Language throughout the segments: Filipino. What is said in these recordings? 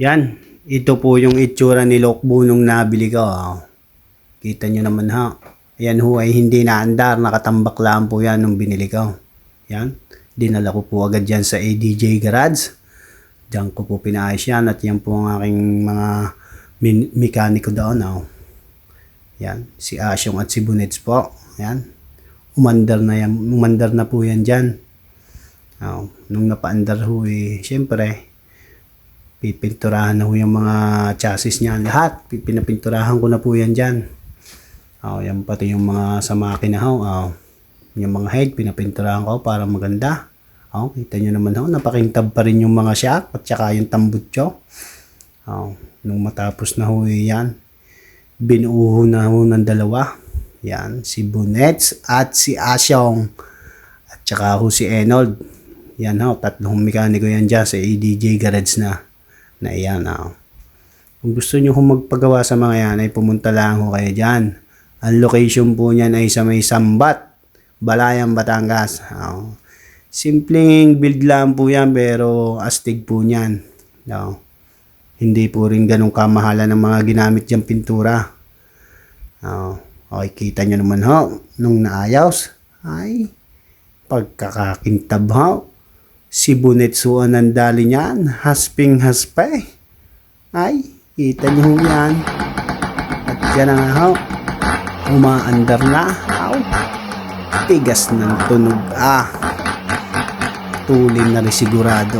Yan, ito po yung itsura ni Lokbo nung nabili ko. Kita nyo naman ha. Yan ho ay hindi naandar, nakatambak lang po yan nung binili ko. Yan, dinala ko po agad yan sa ADJ Garage. Diyan ko po pinaayos yan at yan po ang aking mga mekaniko doon. Yan, si Asyong at si Bunets po. Yan, umandar na po yan dyan. Nung napaandar ho syempre, pipinturahan na ho yung mga chassis niya. Lahat, pinapinturahan ko na po yan dyan. Yan pati yung mga sa makina ho. Yung mga head, pinapinturahan ko para maganda. Kita nyo naman ho, napakintab pa rin yung mga shock at saka yung tambutso. Nung matapos na ho yan, binuuho na ho ng dalawa. Yan, si Bunets at si Asyong. At saka ho si Enold. Yan ho, tatlong mekaniko yan dyan sa ADJ Garage na iyan. Kung gusto nyo kung magpagawa sa mga yan, ay pumunta lang ho kayo dyan. Ang location po niyan ay sa may Sambat, Balayan, Batangas. Simpleng build lang po yan pero astig po niyan. Hindi po rin ganun kamahalan ng mga ginamit dyan pintura. Okay, kita nyo naman ho, nung naayos, ay pagkakakintab ho. Si Bunetsuan ang dali niyan, hasping-haspe. Ay, kita nyo yan. At dyan na nga ho, umaandar na. Tigas ng tunog Tulin na rin sigurado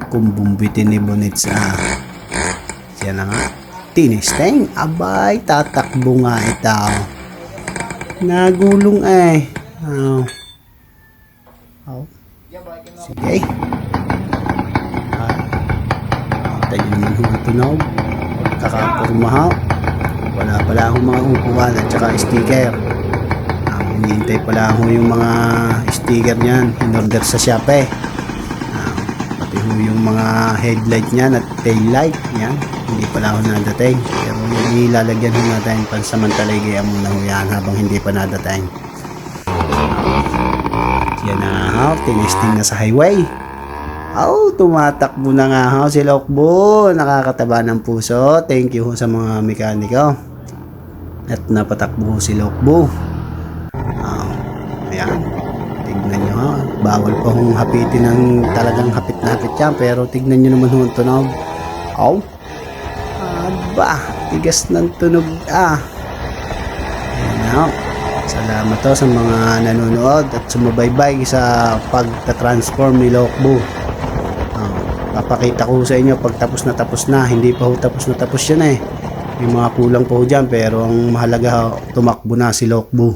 kung bumbitin ni Bunets Yan na nga. Tinesteng, abay, tatakbo nga ito. Nagulong Sige. Tayo naman ho ang tunog. Kakapurma. Wala pala akong mga upuan at saka sticker. Hinihintay pala ako yung mga sticker niyan. In-order sa Shopee. Pati ho yung mga headlight niyan at tail light. Yan. Hindi pala ako nadating. Pero ilalagyan ho natin pansamantala. Gaya muna ho yan habang hindi pa nadating. Yan na tinesting na sa highway. Tumatakbo na nga si Lokbo. Nakakataba ng puso. Thank you sa mga mekaniko. At napatakbo si Lokbo. Ayan. Tignan nyo bawal pa hong hapitin ng talagang hapit na hapit yan. Pero tignan nyo naman ho ang tunog. Aba, tigas ng tunog Ayan salamat sa mga nanonood at sumabaybay sa pagta-transform ni Lokbo. Papakita ko sa inyo pag tapos na. Hindi pa ho tapos na tapos yan may mga kulang pa ho dyan pero ang mahalaga tumakbo na si Lokbo.